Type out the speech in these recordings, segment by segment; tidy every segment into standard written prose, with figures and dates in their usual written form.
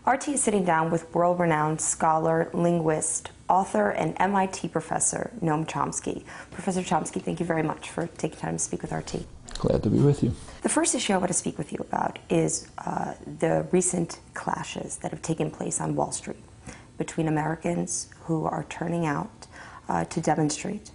RT is sitting down with world-renowned scholar, linguist, author, and MIT professor, Noam Chomsky. Professor Chomsky, thank you very much for taking time to speak with RT. Glad to be with you. The first issue I want to speak with you about is the recent clashes that have taken place on Wall Street between Americans who are turning out to demonstrate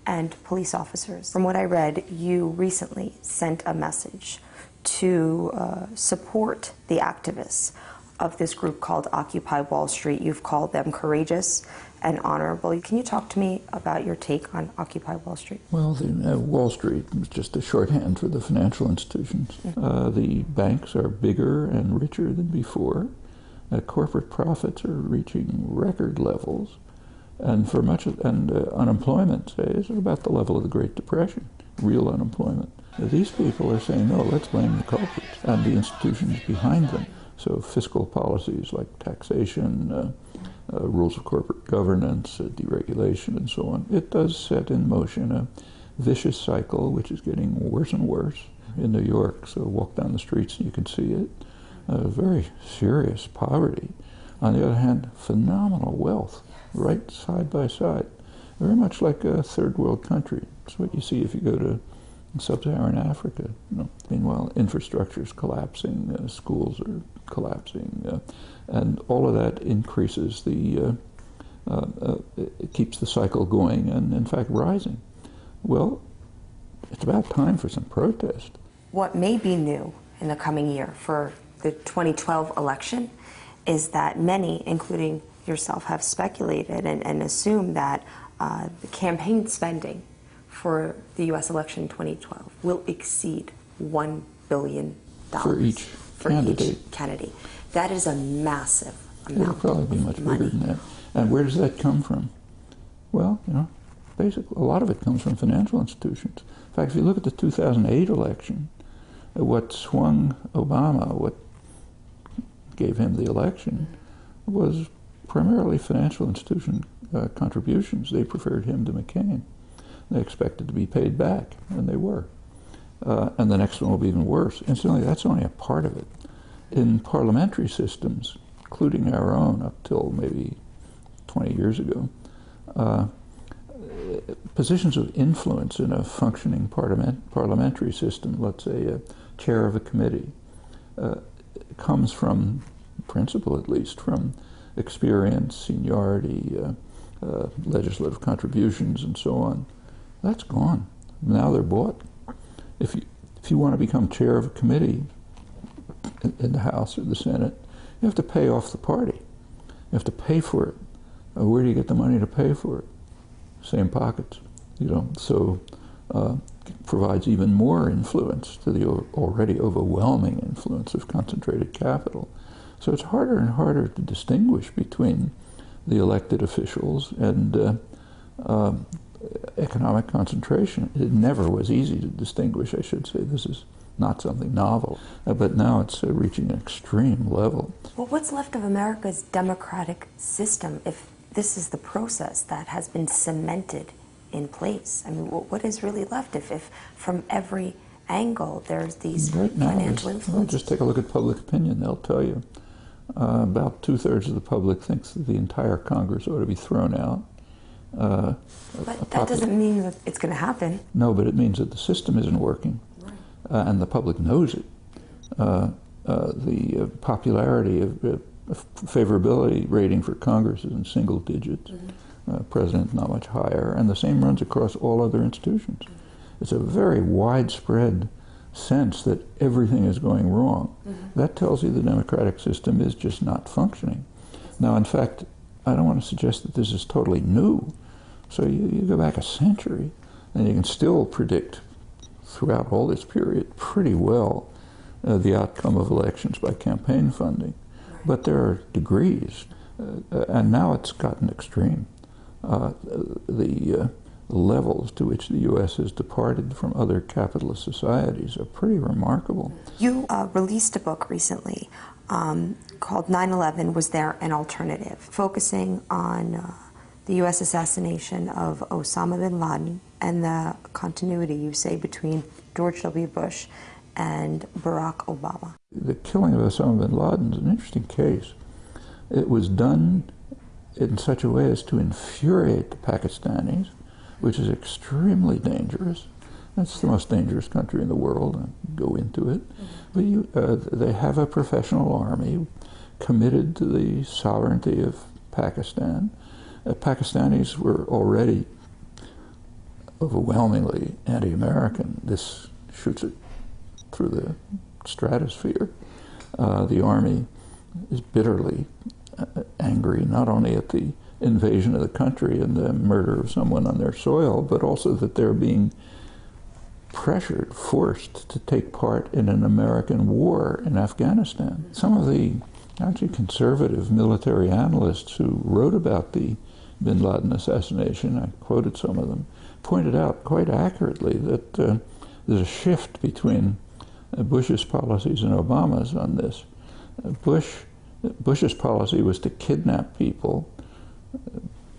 and police officers. From what I read, you recently sent a message to support the activists of this group called Occupy Wall Street. You've called them courageous and honorable. Can you talk to me about your take on Occupy Wall Street? Well, Wall Street was just a shorthand for the financial institutions. The banks are bigger and richer than before. Corporate profits are reaching record levels, and unemployment is at about the level of the Great Depression, real unemployment. These people are saying, no, let's blame the culprits and the institutions behind them. So fiscal policies like taxation, rules of corporate governance, deregulation, and so on. It does set in motion a vicious cycle which is getting worse and worse in New York. So walk down the streets and you can see it. Very serious poverty. On the other hand, phenomenal wealth, right side by side. Very much like a third world country. It's what you see if you go to sub-Saharan Africa. Meanwhile, infrastructure is collapsing, schools are collapsing, and all of that increases it keeps the cycle going and, in fact, rising. Well, it's about time for some protest. What may be new in the coming year for the 2012 election is that many, including yourself, have speculated and assumed that the campaign spending for the U.S. election in 2012 will exceed $1 billion. For each candidate. That is a massive amount. It'll probably be much bigger than that. And where does that come from? Well, basically, a lot of it comes from financial institutions. In fact, if you look at the 2008 election, what swung Obama, what gave him the election, was primarily financial institution contributions. They preferred him to McCain. They expected to be paid back, and they were. And the next one will be even worse. Incidentally, that's only a part of it. In parliamentary systems, including our own up till maybe 20 years ago, positions of influence in a functioning parliamentary system, let's say a chair of a committee, comes from, principle at least, from experience, seniority, legislative contributions, and so on. That's gone. Now they're bought. If you want to become chair of a committee in the House or the Senate, you have to pay off the party. You have to pay for it. Where do you get the money to pay for it? Same pockets. So it provides even more influence to the already overwhelming influence of concentrated capital. So it's harder and harder to distinguish between the elected officials and economic concentration. It never was easy to distinguish, I should say. This is not something novel, but now it's reaching an extreme level. Well, what's left of America's democratic system if this is the process that has been cemented in place? I mean, what is really left if from every angle there's these financial influences? Well, just take a look at public opinion. They'll tell you about 2/3 of the public thinks that the entire Congress ought to be thrown out. But that doesn't mean that it's going to happen. No, but it means that the system isn't working, and the public knows it. The popularity of favorability rating for Congress is in single digits. President not much higher, and the same runs across all other institutions. It's a very widespread sense that everything is going wrong. That tells you the democratic system is just not functioning. Now, in fact, I don't want to suggest that this is totally new. So you go back a century, and you can still predict throughout all this period pretty well the outcome of elections by campaign funding. But there are degrees, and now it's gotten extreme. The levels to which the U.S. has departed from other capitalist societies are pretty remarkable. You released a book recently called 9/11, Was There an Alternative?, focusing on the U.S. assassination of Osama bin Laden and the continuity, you say, between George W. Bush and Barack Obama. The killing of Osama bin Laden is an interesting case. It was done in such a way as to infuriate the Pakistanis, which is extremely dangerous. It's the most dangerous country in the world. I go into it. But they have a professional army committed to the sovereignty of Pakistan. Pakistanis were already overwhelmingly anti-American. This shoots it through the stratosphere. The army is bitterly angry, not only at the invasion of the country and the murder of someone on their soil, but also that they're being pressured, forced to take part in an American war in Afghanistan. Some of the actually conservative military analysts who wrote about the bin Laden assassination, I quoted some of them, pointed out quite accurately that there's a shift between Bush's policies and Obama's on this. Bush's policy was to kidnap people,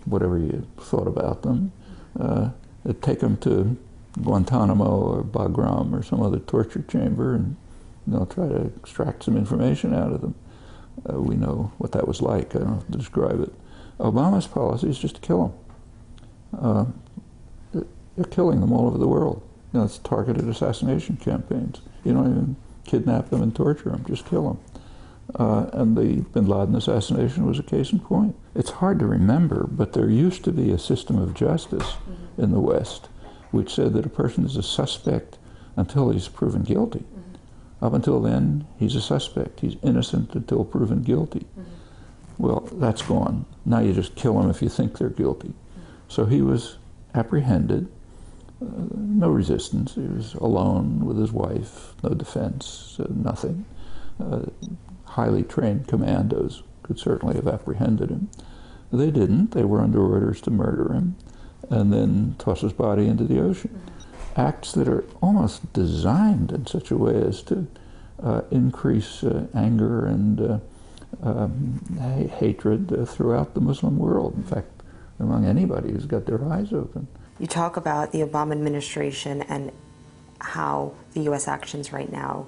whatever you thought about them, take them to Guantanamo or Bagram or some other torture chamber and try to extract some information out of them. We know what that was like. I don't have to describe it. Obama's policy is just to kill them. They're killing them all over the world. It's targeted assassination campaigns. You don't even kidnap them and torture them, just kill them. And the bin Laden assassination was a case in point. It's hard to remember, but there used to be a system of justice in the West which said that a person is a suspect until he's proven guilty. Up until then, he's a suspect. He's innocent until proven guilty. Well, that's gone. Now you just kill them if you think they're guilty. So he was apprehended, no resistance. He was alone with his wife, no defense, nothing. Highly trained commandos could certainly have apprehended him. They didn't. They were under orders to murder him and then toss his body into the ocean. Acts that are almost designed in such a way as to increase anger and hatred throughout the Muslim world. In fact, among anybody who's got their eyes open. You talk about the Obama administration and how the U.S. actions right now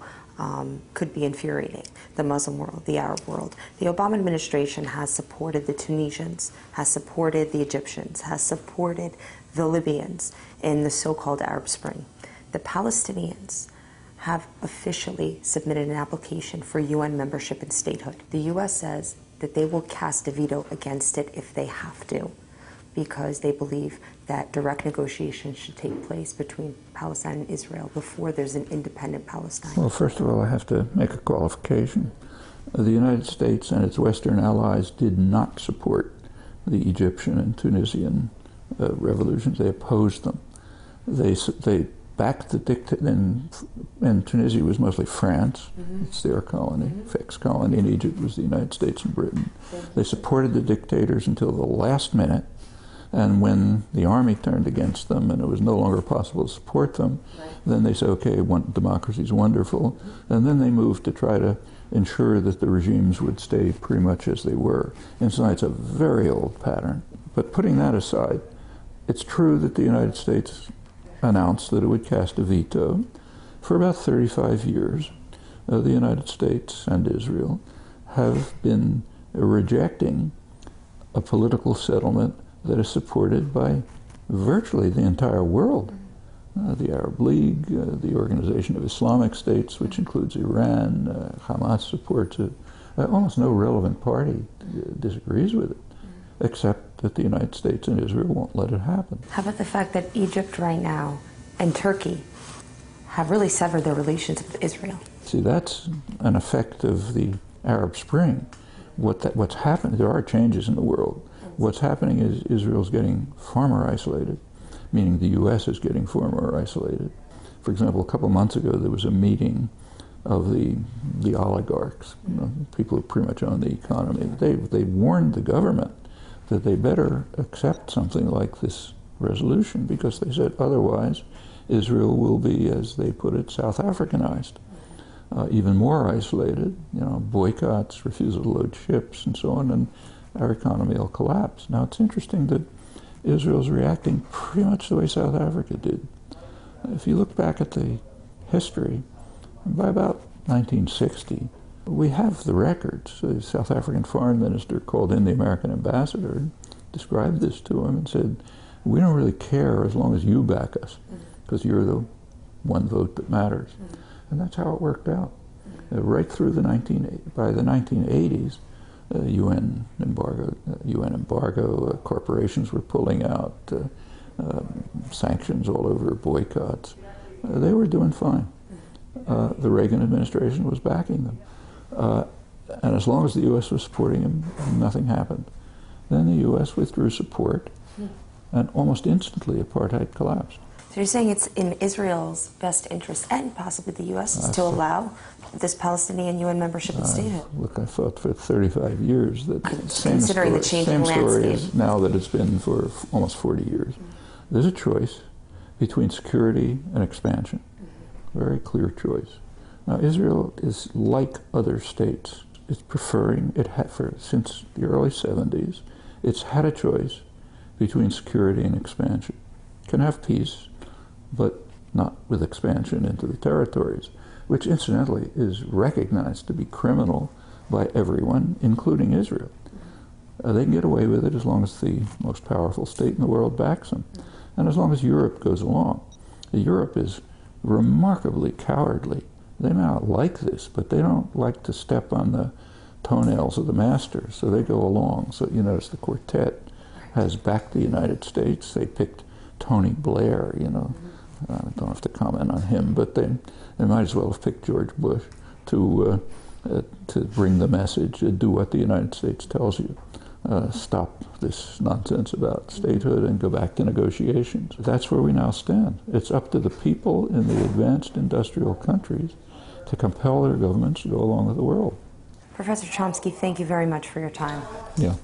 could be infuriating the Muslim world, the Arab world. The Obama administration has supported the Tunisians, has supported the Egyptians, has supported the Libyans in the so-called Arab Spring. The Palestinians have officially submitted an application for UN membership and statehood. The U.S. says that they will cast a veto against it if they have to, because they believe that direct negotiations should take place between Palestine and Israel before there's an independent Palestine. Well, first of all, I have to make a qualification. The United States and its Western allies did not support the Egyptian and Tunisian revolutions. They opposed them. They backed the dictator, and Tunisia was mostly France. It's their colony. Fixed colony in Egypt was the United States and Britain. They supported the dictators until the last minute. And when the army turned against them and it was no longer possible to support them, then they said, okay, democracy is wonderful. And then they moved to try to ensure that the regimes would stay pretty much as they were. And so it's a very old pattern. But putting that aside, it's true that the United States announced that it would cast a veto. For about 35 years, the United States and Israel have been rejecting a political settlement that is supported by virtually the entire world. The Arab League, the Organization of Islamic States, which includes Iran, Hamas supports it. Almost no relevant party disagrees with it, except that the United States and Israel won't let it happen. How about the fact that Egypt right now and Turkey have really severed their relations with Israel? See, that's an effect of the Arab Spring. What's happened, there are changes in the world. What's happening is Israel's getting far more isolated, meaning the U.S. is getting far more isolated. For example, a couple months ago, there was a meeting of the oligarchs, people who pretty much own the economy. They warned the government that they better accept something like this resolution, because they said otherwise Israel will be, as they put it, South Africanized, even more isolated, boycotts, refusal to load ships, and so on, and our economy will collapse. Now, it's interesting that Israel's reacting pretty much the way South Africa did. If you look back at the history, by about 1960, We have the records. The South African foreign minister called in the American ambassador and described this to him and said, we don't really care as long as you back us, because you're the one vote that matters. And that's how it worked out. Right through by the 1980s, UN embargo, corporations were pulling out, sanctions all over, boycotts. They were doing fine. The Reagan administration was backing them. And as long as the U.S. was supporting him, nothing happened. Then the U.S. withdrew support, and almost instantly apartheid collapsed. So you're saying it's in Israel's best interest, and possibly the U.S., to allow this Palestinian UN membership and statehood? Look, I thought for 35 years that considering the changing story landscape. is now that it's been for almost 40 years. There's a choice between security and expansion. Very clear choice. Now, Israel is like other states. It's preferring, since the early 70s, it's had a choice between security and expansion. It can have peace, but not with expansion into the territories, which incidentally is recognized to be criminal by everyone, including Israel. They can get away with it as long as the most powerful state in the world backs them, and as long as Europe goes along. Europe is remarkably cowardly. They may not like this, but they don't like to step on the toenails of the master, so they go along. So you notice the quartet has backed the United States. They picked Tony Blair, I don't have to comment on him, but they might as well have picked George Bush to bring the message, do what the United States tells you. Stop this nonsense about statehood and go back to negotiations. That's where we now stand. It's up to the people in the advanced industrial countries to compel their governments to go along with the world. Professor Chomsky, thank you very much for your time. Yeah.